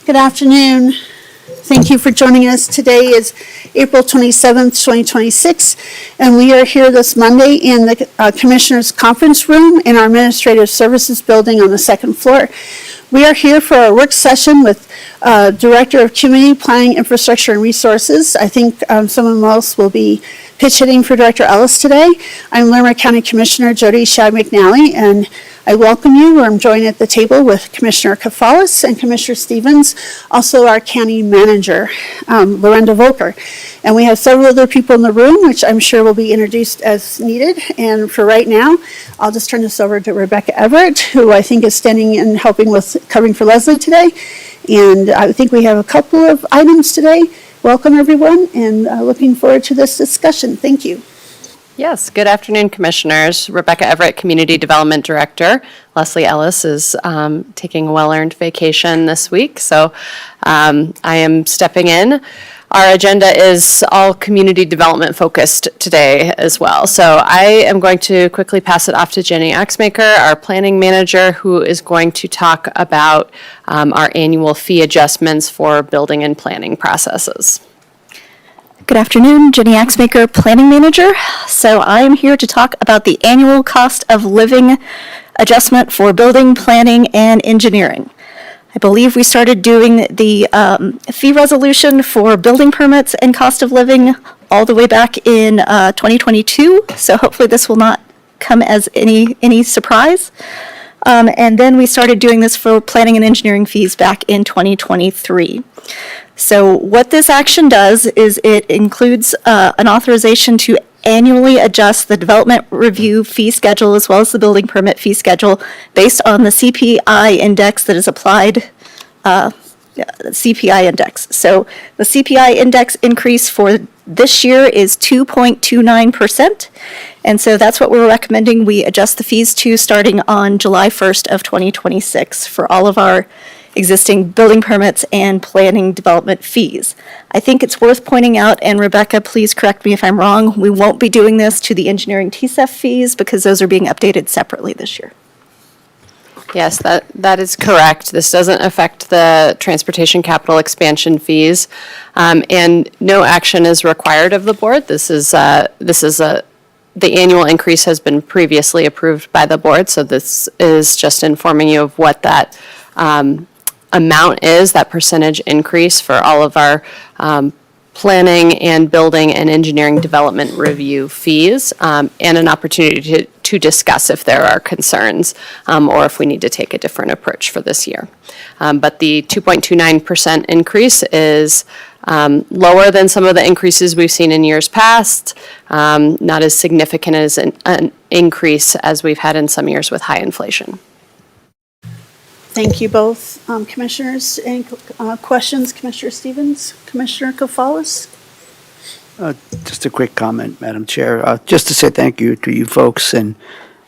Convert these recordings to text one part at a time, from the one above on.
Good afternoon. Thank you for joining us. Today is April 27th, 2026, and we are here this Monday in the Commissioners' Conference Room in our Administrative Services Building on the second floor. We are here for our work session with Director of Community Planning, Infrastructure, and Resources. I think someone else will be pitch hitting for Director Ellis today. I'm Larimer County Commissioner Jody Shad McNally, and I welcome you. I'm joined at the table with Commissioner Kafalis and Commissioner Stevens, also our County Manager, Lorenda Volker. And we have several other people in the room, which I'm sure will be introduced as needed. And for right now, I'll just turn this over to Rebecca Everett, who I think is standing and helping with covering for Leslie today. And I think we have a couple of items today. Welcome, everyone, and looking forward to this discussion. Thank you. Yes, good afternoon, Commissioners. Rebecca Everett, Community Development Director. Leslie Ellis is taking a well-earned vacation this week, so I am stepping in. Our agenda is all community development focused today as well. So I am going to quickly pass it off to Jenny Axmaker, our planning manager, who is going to talk about our annual fee adjustments for building and planning processes. Good afternoon, Jenny Axmaker, Planning Manager. So I am here to talk about the annual cost of living adjustment for building, planning, and engineering. I believe we started doing the fee resolution for building permits and cost of living all the way back in 2022. So hopefully this will not come as any surprise. And then we started doing this for planning and engineering fees back in 2023. So what this action does is it includes an authorization to annually adjust the development review fee schedule as well as the building permit fee schedule based on the CPI index that is applied, CPI index. So the CPI index increase for this year is 2.29%. And so that's what we're recommending we adjust the fees to starting on July 1st of 2026 for all of our existing building permits and planning development fees. I think it's worth pointing out, and Rebecca, please correct me if I'm wrong, we won't be doing this to the engineering TCEF fees because those are being updated separately this year. Yes, that is correct. This doesn't affect the transportation capital expansion fees, and no action is required of the board. The annual increase has been previously approved by the board, so this is just informing you of what that amount is, that percentage increase for all of our planning and building and engineering development review fees, and an opportunity to discuss if there are concerns or if we need to take a different approach for this year. But the 2.29% increase is lower than some of the increases we've seen in years past, not as significant as an increase as we've had in some years with high inflation. Thank you both, Commissioners. Any questions, Commissioner Stevens? Commissioner Kafalis? Just a quick comment, Madam Chair. Just to say thank you to you folks and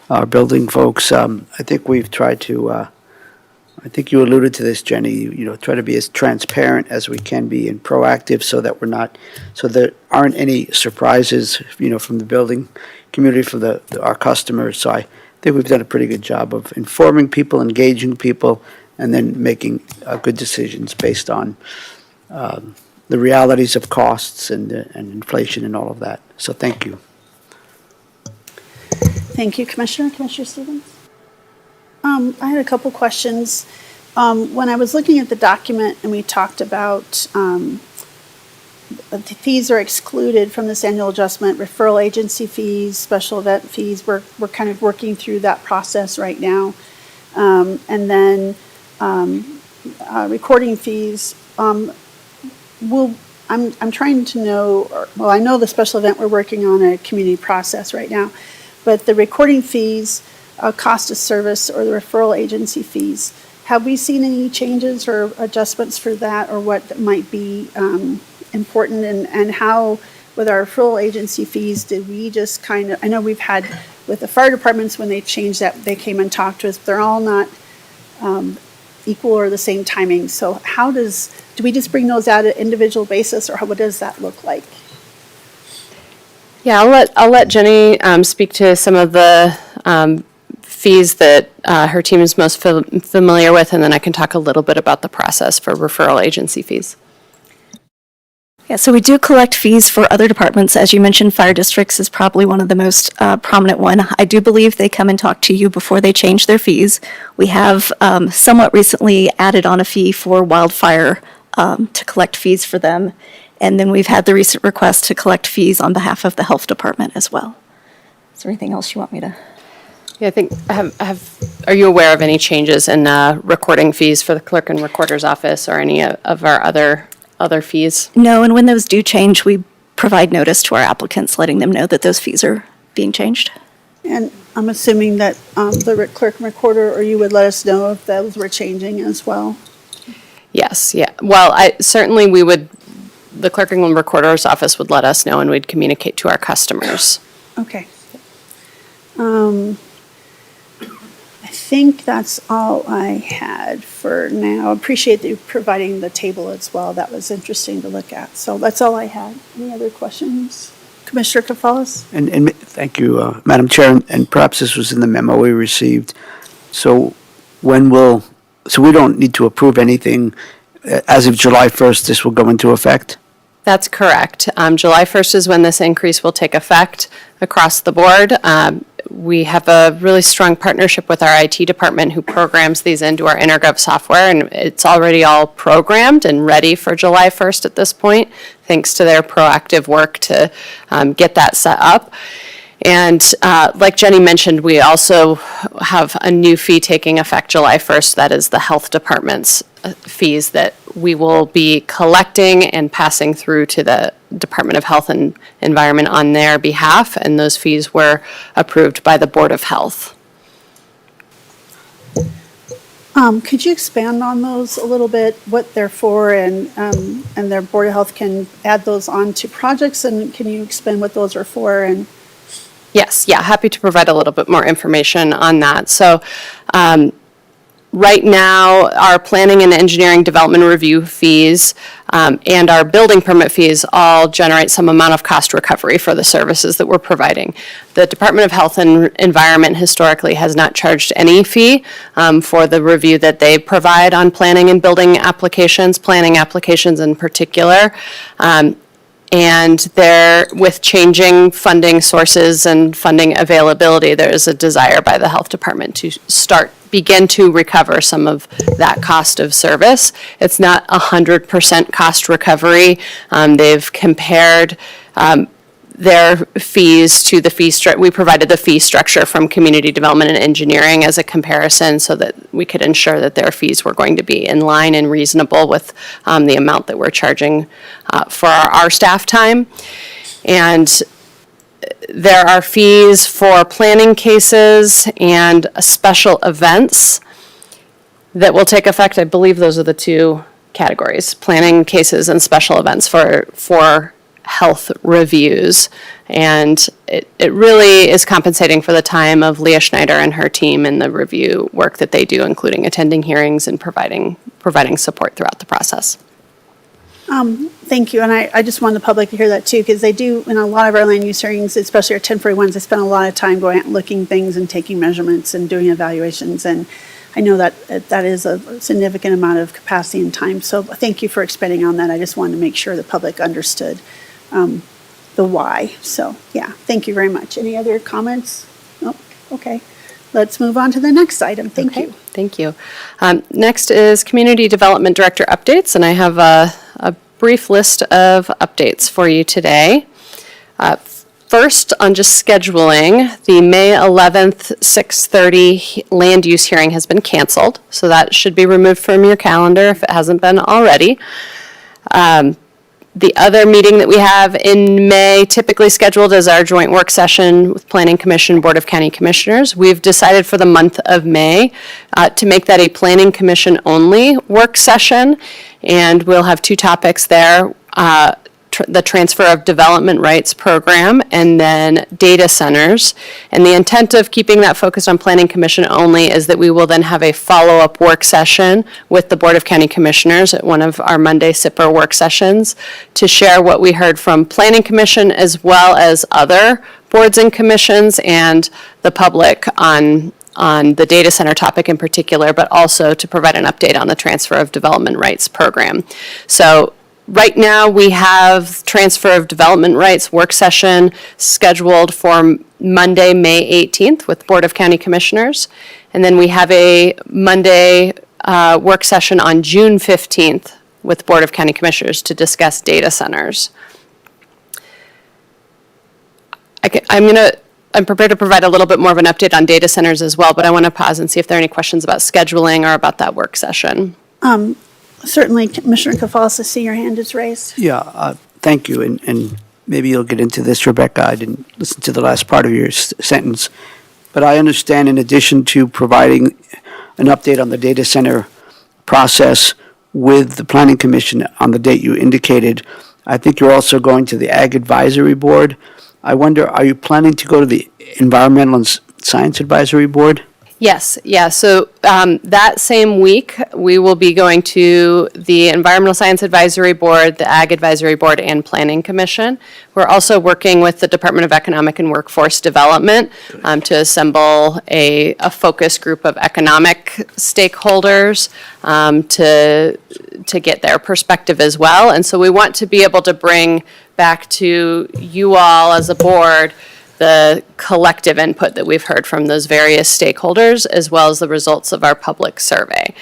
our building folks. I think we've tried to, I think you alluded to this, Jenny, try to be as transparent as we can be and proactive so that so there aren't any surprises, from the building community, for our customers. So I think we've done a pretty good job of informing people, engaging people, and then making good decisions based on the realities of costs and inflation and all of that. So thank you. Thank you, Commissioner. Commissioner Stevens? I had a couple questions. When I was looking at the document and we talked about the fees are excluded from this annual adjustment, referral agency fees, special event fees, we're kind of working through that process right now. And then recording fees, I'm trying to know, I know the special event, we're working on a community process right now, but the recording fees, cost of service, or the referral agency fees, have we seen any changes or adjustments for that, or what might be important, and how with our referral agency fees did we just kind of, I know we've had with the fire departments when they changed that, they came and talked to us, they're all not equal or the same timing. So how do we just bring those out at individual basis, or what does that look like? Yeah, I'll let Jenny speak to some of the fees that her team is most familiar with, and then I can talk a little bit about the process for referral agency fees. Yeah, so we do collect fees for other departments. As you mentioned, fire districts is probably one of the most prominent one. I do believe they come and talk to you before they change their fees. We have somewhat recently added on a fee for wildfire to collect fees for them. And then we've had the recent request to collect fees on behalf of the health department as well. Is there anything else you want me to? Yeah, I think, are you aware of any changes in recording fees for the clerk and recorder's office or any of our other fees? No, and when those do change, we provide notice to our applicants, letting them know that those fees are being changed. And I'm assuming that the clerk and recorder, or you would let us know if those were changing as well? Yes, yeah. Well, certainly the clerk and recorder's office would let us know and we'd communicate to our customers. Okay. I think that's all I had for now. Appreciate you providing the table as well. That was interesting to look at. So that's all I had. Any other questions? Commissioner Kafalas? And thank you, Madam Chair, and perhaps this was in the memo we received. So so we don't need to approve anything. As of July 1st, this will go into effect? That's correct. July 1st is when this increase will take effect across the board. We have a really strong partnership with our IT department who programs these into our InterGov software, and it's already all programmed and ready for July 1st at this point, thanks to their proactive work to get that set up. And like Jenny mentioned, we also have a new fee taking effect July 1st. That is the health department's fees that we will be collecting and passing through to the Department of Health and Environment on their behalf. And those fees were approved by the Board of Health. Could you expand on those a little bit, what they're for, and their Board of Health can add those on to projects? And can you explain what those are for? And Yes, yeah, happy to provide a little bit more information on that. So right now, our planning and engineering development review fees and our building permit fees all generate some amount of cost recovery for the services that we're providing. The Department of Health and Environment historically has not charged any fee for the review that they provide on planning and building applications, planning applications in particular. And with changing funding sources and funding availability, there is a desire by the health department to begin to recover some of that cost of service. It's not 100% cost recovery. They've compared their fees to the fee structure. We provided the fee structure from community development and engineering as a comparison so that we could ensure that their fees were going to be in line and reasonable with the amount that we're charging for our staff time. And there are fees for planning cases and special events that will take effect. I believe those are the two categories, planning cases and special events for health reviews. And it really is compensating for the time of Leah Schneider and her team and the review work that they do, including attending hearings and providing support throughout the process. thank you. And I just want the public to hear that too, because they do, in a lot of our land use hearings, especially our 1041s, they spend a lot of time going out and looking things and taking measurements and doing evaluations. And I know that that is a significant amount of capacity and time. So thank you for expanding on that. I just wanted to make sure the public understood the why. So yeah, thank you very much. Any other comments? Oh, okay. Let's move on to the next item. Thank you. Thank you. Next is Community Development Director updates, and I have a brief list of updates for you today. First, on just scheduling, the May 11th, 6:30 land use hearing has been canceled, so that should be removed from your calendar if it hasn't been already. The other meeting that we have in May, typically scheduled as our joint work session with Planning Commission, Board of County Commissioners. We've decided for the month of May to make that a Planning Commission only work session, and we'll have two topics there. The transfer of development rights program and then data centers. And the intent of keeping that focused on Planning Commission only is that we will then have a follow-up work session with the Board of County Commissioners at one of our Monday SIPR work sessions to share what we heard from Planning Commission as well as other boards and commissions and the public on on the data center topic in particular, but also to provide an update on the transfer of development rights program. So right now, we have transfer of development rights work session scheduled for Monday, May 18th with Board of County Commissioners. And then we have a Monday work session on June 15th with Board of County Commissioners to discuss data centers. I'm prepared to provide a little bit more of an update on data centers as well, but I want to pause and see if there are any questions about scheduling or about that work session. Certainly, Commissioner Kafals, I see your hand is raised. Yeah, thank you, and maybe you'll get into this, Rebecca. I didn't listen to the last part of your sentence. But I understand in addition to providing an update on the data center process with the Planning Commission on the date you indicated, I think you're also going to the Ag Advisory Board. I wonder, are you planning to go to the Environmental and Science Advisory Board? Yes, yeah, so that same week, we will be going to the Environmental Science Advisory Board, the Ag Advisory Board, and Planning Commission. We're also working with the Department of Economic and Workforce Development to assemble a focus group of economic stakeholders to get their perspective as well. And so we want to be able to bring back to you all as a board the collective input that we've heard from those various stakeholders, as well as the results of our public survey.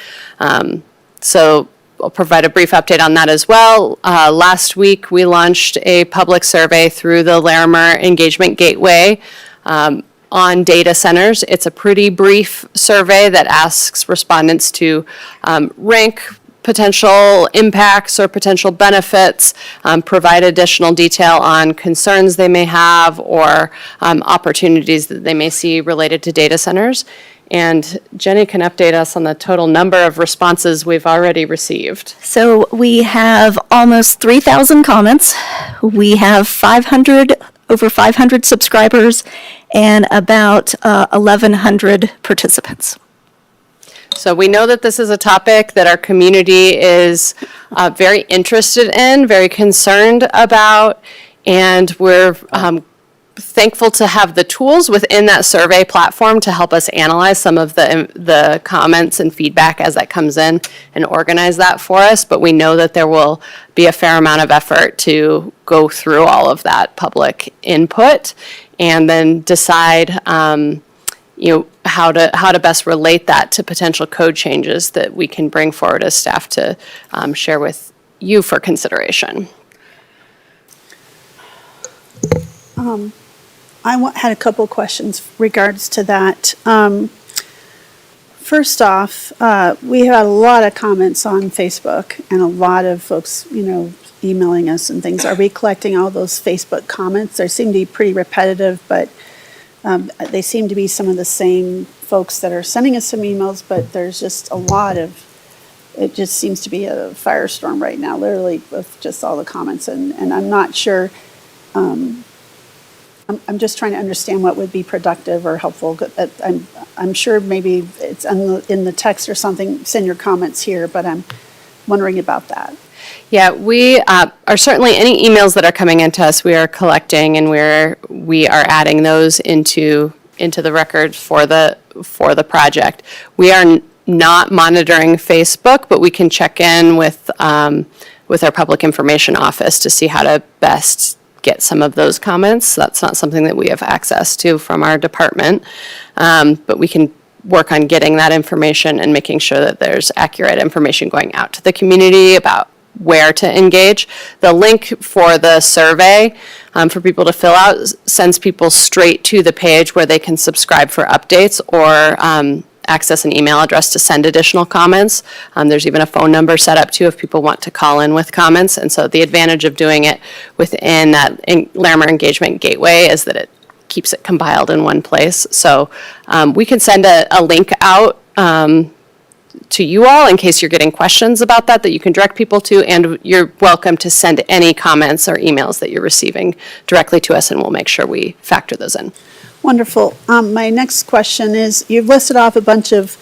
So I'll provide a brief update on that as well. Last week, we launched a public survey through the Larimer Engagement Gateway on data centers. It's a pretty brief survey that asks respondents to rank potential impacts or potential benefits, provide additional detail on concerns they may have or opportunities that they may see related to data centers. And Jenny can update us on the total number of responses we've already received. So we have almost 3,000 comments. We have over 500 subscribers and about 1,100 participants. So we know that this is a topic that our community is very interested in, very concerned about, and we're thankful to have the tools within that survey platform to help us analyze some of the comments and feedback as that comes in and organize that for us. But we know that there will be a fair amount of effort to go through all of that public input and then decide how to best relate that to potential code changes that we can bring forward as staff to share with you for consideration. Had a couple of questions regards to that. First off, we had a lot of comments on Facebook and a lot of folks, emailing us and things. Are we collecting all those Facebook comments? They seem to be pretty repetitive, but they seem to be some of the same folks that are sending us some emails, but there's just a lot of, it just seems to be a firestorm right now, literally, with just all the comments. And I'm not sure, I'm just trying to understand what would be productive or helpful. I'm sure maybe it's in the text or something, send your comments here, but I'm wondering about that. Yeah, we are certainly, any emails that are coming into us, we are collecting and we are adding those into the record for the project. We are not monitoring Facebook, but we can check in with our public information office to see how to best get some of those comments. That's not something that we have access to from our department, but we can work on getting that information and making sure that there's accurate information going out to the community about where to engage. The link for the survey for people to fill out sends people straight to the page where they can subscribe for updates or access an email address to send additional comments. There's even a phone number set up too if people want to call in with comments. And so the advantage of doing it within that Larimer Engagement Gateway is that it keeps it compiled in one place. So we can send a link out to you all in case you're getting questions about that you can direct people to, and you're welcome to send any comments or emails that you're receiving directly to us, and we'll make sure we factor those in. Wonderful. My next question is, you've listed off a bunch of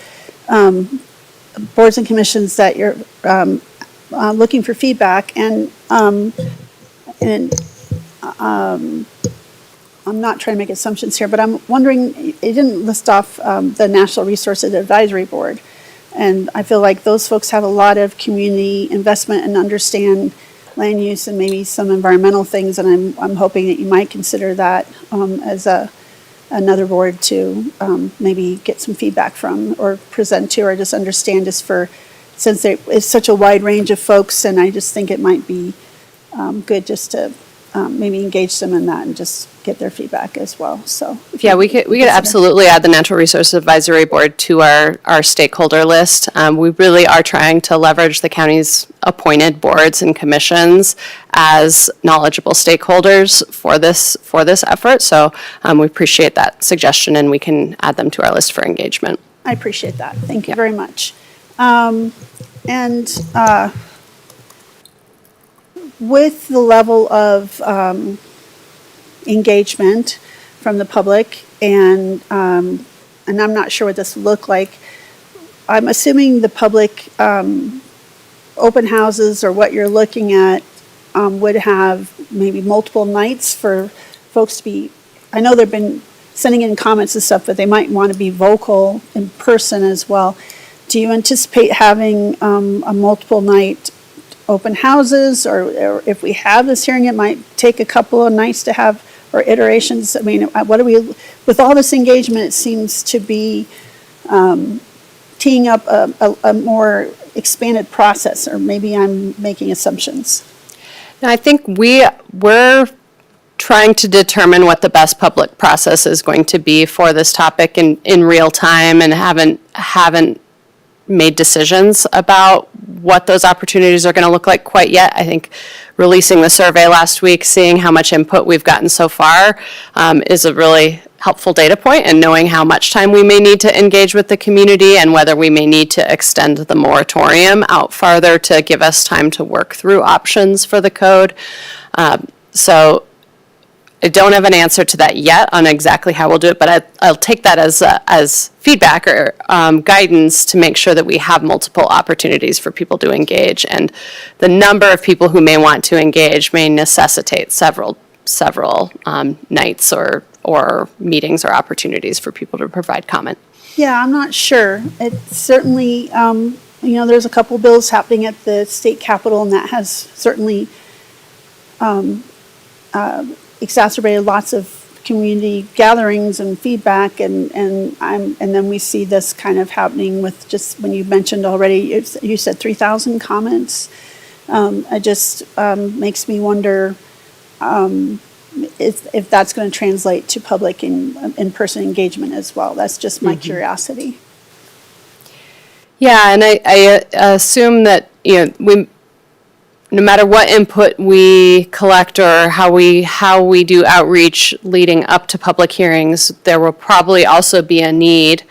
boards and commissions that you're looking for feedback, and I'm not trying to make assumptions here, but I'm wondering, it didn't list off the National Resources Advisory Board. And I feel like those folks have a lot of community investment and understand land use and maybe some environmental things. And I'm hoping that you might consider that as another board to maybe get some feedback from or present to, or just understand just for, since it's such a wide range of folks, and I just think it might be good just to maybe engage them in that and just get their feedback as well, so. Yeah, we could absolutely add the Natural Resources Advisory Board to our stakeholder list. We really are trying to leverage the county's appointed boards and commissions as knowledgeable stakeholders for this effort. So we appreciate that suggestion, and we can add them to our list for engagement. I appreciate that. Thank you very much. With the level of engagement from the public, and I'm not sure what this will look like, I'm assuming the public open houses or what you're looking at would have maybe multiple nights for folks to be, I know they've been sending in comments and stuff, but they might want to be vocal in person as well. Do you anticipate having a multiple night open houses, or if we have this hearing, it might take a couple of nights to have, or iterations? I mean, what are we, with all this engagement, it seems to be teeing up a more expanded process, or maybe I'm making assumptions. Now, I think we're trying to determine what the best public process is going to be for this topic in real time, and haven't made decisions about what those opportunities are going to look like quite yet. I think releasing the survey last week, seeing how much input we've gotten so far is a really helpful data point, and knowing how much time we may need to engage with the community and whether we may need to extend the moratorium out farther to give us time to work through options for the code. So I don't have an answer to that yet on exactly how we'll do it, but I'll take that as feedback or guidance to make sure that we have multiple opportunities for people to engage. And the number of people who may want to engage may necessitate several nights or meetings or opportunities for people to provide comment. Yeah, I'm not sure. It certainly, there's a couple bills happening at the state capitol, and that has certainly exacerbated lots of community gatherings and feedback, and then we see this kind of happening with, just when you mentioned already, you said 3,000 comments. It just makes me wonder if that's going to translate to public in-person engagement as well. That's just my curiosity. Yeah, and I assume that no matter what input we collect or how we do outreach leading up to public hearings, there will probably also be a need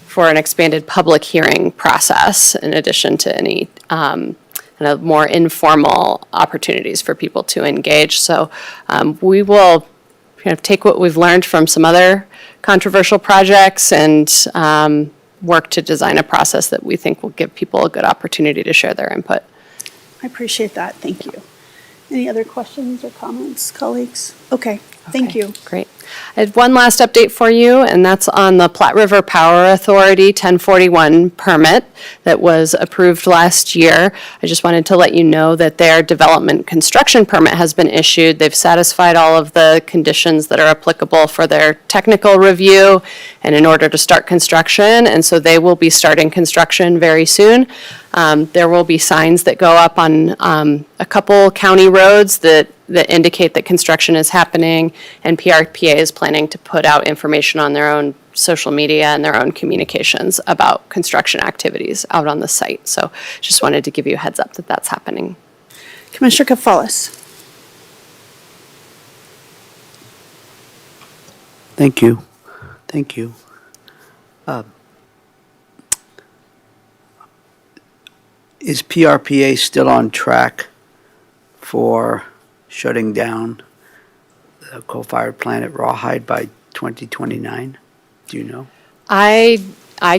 for an expanded public hearing process in addition to any kind of more informal opportunities for people to engage. So we will kind of take what we've learned from some other controversial projects and work to design a process that we think will give people a good opportunity to share their input. I appreciate that. Thank you. Any other questions or comments, colleagues? Okay, thank you. Great. I had one last update for you, and that's on the Platte River Power Authority 1041 permit that was approved last year. I just wanted to let you know that their development construction permit has been issued. They've satisfied all of the conditions that are applicable for their technical review and in order to start construction, and so they will be starting construction very soon. There will be signs that go up on a couple county roads that indicate that construction is happening, and PRPA is planning to put out information on their own social media and their own communications about construction activities out on the site. So just wanted to give you a heads up that that's happening. Commissioner Kafalis. Thank you. Thank you. Is PRPA still on track for shutting down the coal-fired plant at Rawhide by 2029? Do you know? I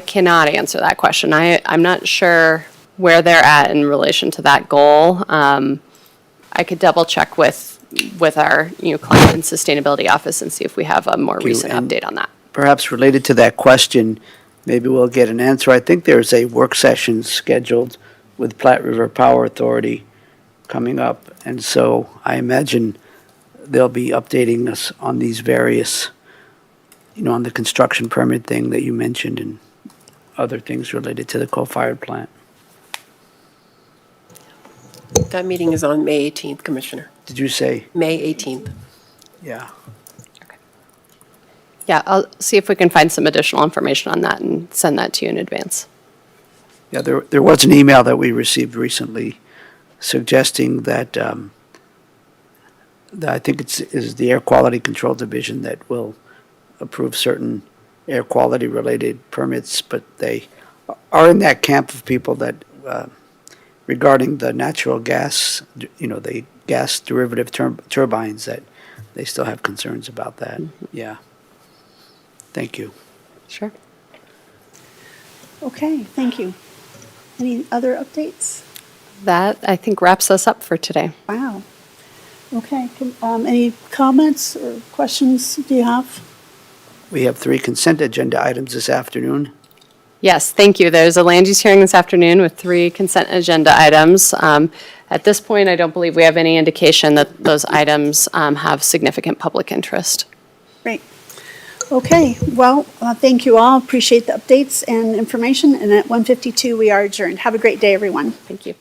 cannot answer that question. I'm not sure where they're at in relation to that goal. I could double check with with our, climate and sustainability office and see if we have a more you. recent And update on that. Perhaps related to that question, maybe we'll get an answer. I think there's a work session scheduled with Platte River Power Authority coming up, and so I imagine they'll be updating us on these various, on the construction permit thing that you mentioned and other things related to the coal-fired plant. That meeting is on May 18th, Commissioner. Did you say? May 18th. Yeah. Yeah, I'll see if we can find some additional information on that and send that to you in advance. Yeah, there was an email that we received recently suggesting that, that I think is the Air Quality Control Division that will approve certain air quality related permits, but they are in that camp of people that, regarding the natural gas, the gas derivative turbines, that they still have concerns about that. Yeah. Thank you. Sure. Okay, thank you. Any other updates? That, I think, wraps us up for today. Wow. Okay, any comments or questions do you have? We have 3 consent agenda items this afternoon. Yes, thank you. There's a land use hearing this afternoon with 3 consent agenda items. At this point, I don't believe we have any indication that those items have significant public interest. Great. Okay, well, thank you all. Appreciate the updates and information. And at 1:52, we are adjourned. Have a great day, everyone. Thank you.